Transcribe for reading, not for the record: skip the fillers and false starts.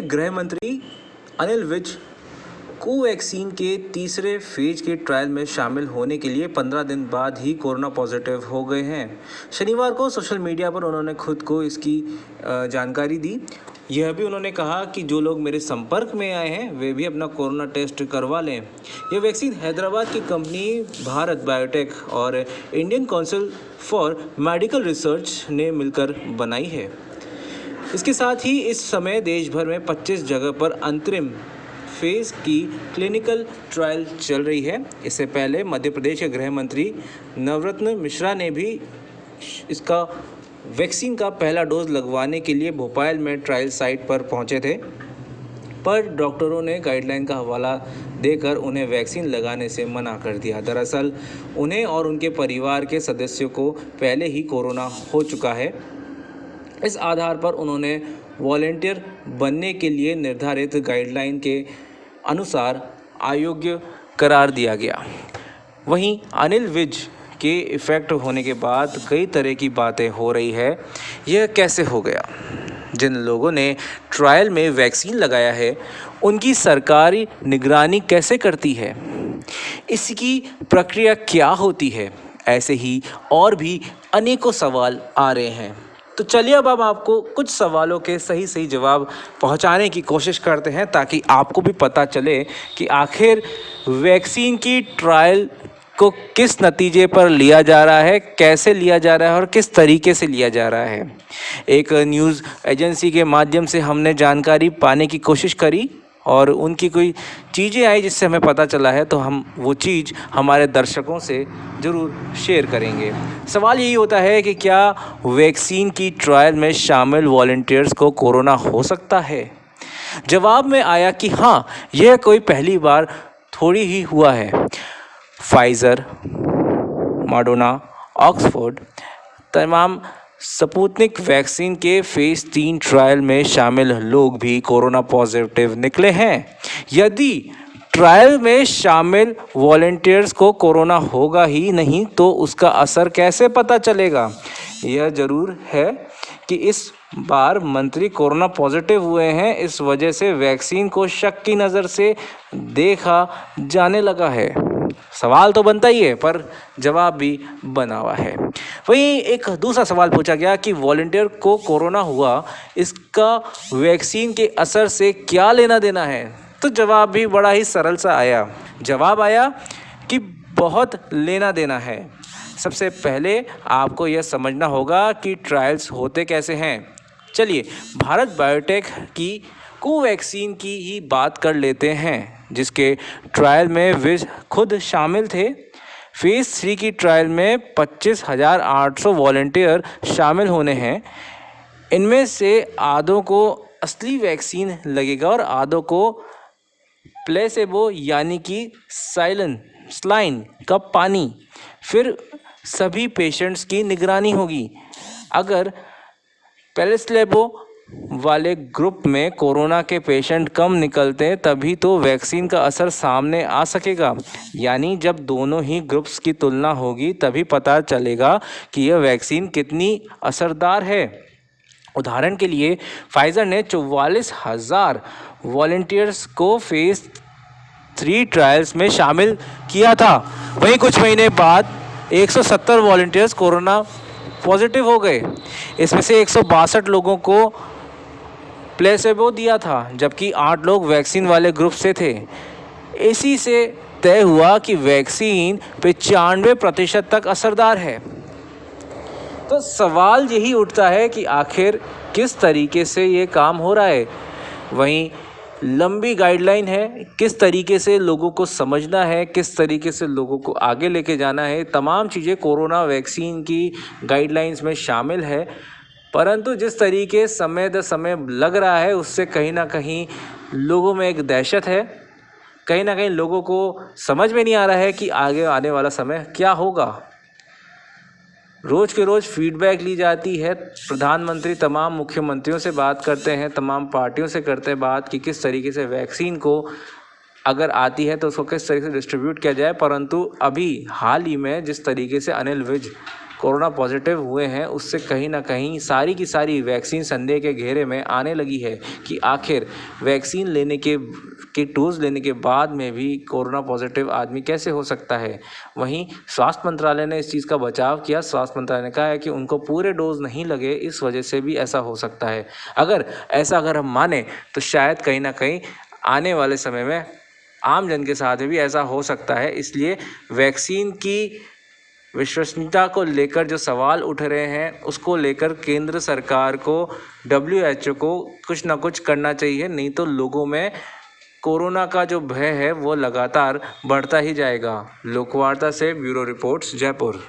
गृह मंत्री अनिल विज कोवैक्सीन के तीसरे फेज के ट्रायल में शामिल होने के लिए 15 दिन बाद ही कोरोना पॉजिटिव हो गए हैं। शनिवार को सोशल मीडिया पर उन्होंने खुद को इसकी जानकारी दी। यह भी उन्होंने कहा कि जो लोग मेरे संपर्क में आए हैं वे भी अपना कोरोना टेस्ट करवा लें। यह वैक्सीन हैदराबाद की कंपनी भारत बायोटेक और Indian council for medical research ने मिलकर बनाई है। इसके साथ ही इस समय देश भर में 25 जगह पर अंतरिम फेज की क्लिनिकल ट्रायल चल रही है। इससे पहले मध्य प्रदेश के गृह मंत्री नवरत्न मिश्रा ने भी इसका वैक्सीन का पहला डोज लगवाने के लिए भोपाल में ट्रायल साइट पर पहुंचे थे, पर डॉक्टरों ने गाइडलाइन का हवाला देकर उन्हें वैक्सीन लगाने से मना कर दिया। दरअसल उन्हें और उनके परिवार के सदस्यों को पहले ही कोरोना हो चुका है। इस आधार पर उन्होंने वॉलंटियर बनने के लिए निर्धारित गाइडलाइन के अनुसार अयोग्य करार दिया गया। वहीं अनिल विज के इफ़ेक्ट होने के बाद कई तरह की बातें हो रही है। यह कैसे हो गया? जिन लोगों ने ट्रायल में वैक्सीन लगाया है उनकी सरकारी निगरानी कैसे करती है? इसकी प्रक्रिया क्या होती है? ऐसे ही और भी अनेकों सवाल आ रहे हैं। तो चलिए अब हम आपको कुछ सवालों के सही जवाब पहुंचाने की कोशिश करते हैं, ताकि आपको भी पता चले कि आखिर वैक्सीन की ट्रायल को किस नतीजे पर लिया जा रहा है, कैसे लिया जा रहा है और किस तरीके से लिया जा रहा है। एक न्यूज़ एजेंसी के माध्यम से हमने जानकारी पाने की कोशिश करी और उनकी कोई चीज़ें आई जिससे हमें पता चला है, तो हम वो चीज़ हमारे दर्शकों से ज़रूर शेयर करेंगे। सवाल यही होता है कि क्या वैक्सीन की ट्रायल में शामिल वॉलंटियर्स को कोरोना हो सकता है? जवाब में आया कि हाँ, यह कोई पहली बार थोड़ी ही हुआ है। फाइज़र, मॉडर्ना, ऑक्सफोर्ड तमाम स्पुतनिक वैक्सीन के फेज़ 3 ट्रायल में शामिल लोग भी कोरोना पॉजिटिव निकले हैं। यदि ट्रायल में शामिल वॉलंटियर्स को कोरोना होगा ही नहीं तो उसका असर कैसे पता चलेगा? यह ज़रूर है कि इस बार मंत्री कोरोना पॉजिटिव हुए हैं, इस वजह से वैक्सीन को शक की नज़र से देखा जाने लगा है। सवाल तो बनता ही है, पर जवाब भी बना हुआ है। वहीं एक दूसरा सवाल पूछा गया कि वॉलंटियर को कोरोना हुआ, इसका वैक्सीन के असर से क्या लेना देना है? तो जवाब भी बड़ा ही सरल सा आया। जवाब आया कि बहुत लेना देना है। सबसे पहले आपको यह समझना होगा कि ट्रायल्स होते कैसे हैं। चलिए भारत बायोटेक की कोवैक्सीन की ही बात कर लेते हैं, जिसके ट्रायल में विज खुद शामिल थे। फेज़ 3 की ट्रायल में 25,800 वॉलंटियर शामिल होने हैं। इनमें से आधों को असली वैक्सीन लगेगा और आधों को प्लेसेबो यानी कि सलाइन का पानी। फिर सभी पेशेंट्स की निगरानी होगी। अगर प्लेसेबो वाले ग्रुप में कोरोना के पेशेंट कम निकलते हैं तभी तो वैक्सीन का असर सामने आ सकेगा। यानी जब दोनों ही ग्रुप्स की तुलना होगी तभी पता चलेगा कि यह वैक्सीन कितनी असरदार है। उदाहरण के लिए फाइज़र ने 44,000 वॉलंटियर्स को फेज़ 3 ट्रायल्स में शामिल किया था। वहीं कुछ महीने बाद 170 वॉलंटियर्स कोरोना पॉजिटिव हो गए। इसमें से 162 लोगों को प्लेसेबो दिया था, जबकि 8 लोग वैक्सीन वाले ग्रुप से थे। इसी से तय हुआ कि वैक्सीन 95% तक असरदार है। तो सवाल यही उठता है कि आखिर किस तरीके से ये काम हो रहा है। वहीं लंबी गाइडलाइन है, किस तरीके से लोगों को समझना है, किस तरीके से लोगों को आगे लेके जाना है, तमाम चीज़ें कोरोना वैक्सीन की गाइडलाइंस में शामिल है। परंतु जिस तरीके समय दर समय लग रहा है उससे कहीं ना कहीं लोगों में एक दहशत है। कहीं ना कहीं लोगों को समझ में नहीं आ रहा है कि आगे आने वाला समय क्या होगा। रोज़ के रोज़ फीडबैक ली जाती है। प्रधानमंत्री तमाम मुख्यमंत्रियों से बात करते हैं, तमाम पार्टियों से करते हैं बात कि किस तरीके से वैक्सीन को अगर आती है तो उसको किस तरीके से डिस्ट्रीब्यूट किया जाए। परंतु अभी हाल ही में जिस तरीके से अनिल विज कोरोना पॉजिटिव हुए हैं उससे कहीं ना कहीं सारी की सारी वैक्सीन संदेह के घेरे में आने लगी है कि आखिर वैक्सीन लेने के डोज लेने के बाद में भी कोरोना पॉजिटिव आदमी कैसे हो सकता है। वहीं स्वास्थ्य मंत्रालय ने इस चीज़ का बचाव किया। स्वास्थ्य मंत्रालय ने कहा है कि उनको पूरे डोज नहीं लगे, इस वजह से भी ऐसा हो सकता है। अगर हम माने तो शायद कहीं ना कहीं आने वाले समय में आम जन के साथ भी ऐसा हो सकता है। इसलिए वैक्सीन की विश्वसनीयता को लेकर जो सवाल उठ रहे हैं उसको लेकर केंद्र सरकार को, WHO को कुछ ना कुछ करना चाहिए, नहीं तो लोगों में कोरोना का जो भय है वो लगातार बढ़ता ही जाएगा। लोकवार्ता से ब्यूरो रिपोर्ट्स, जयपुर।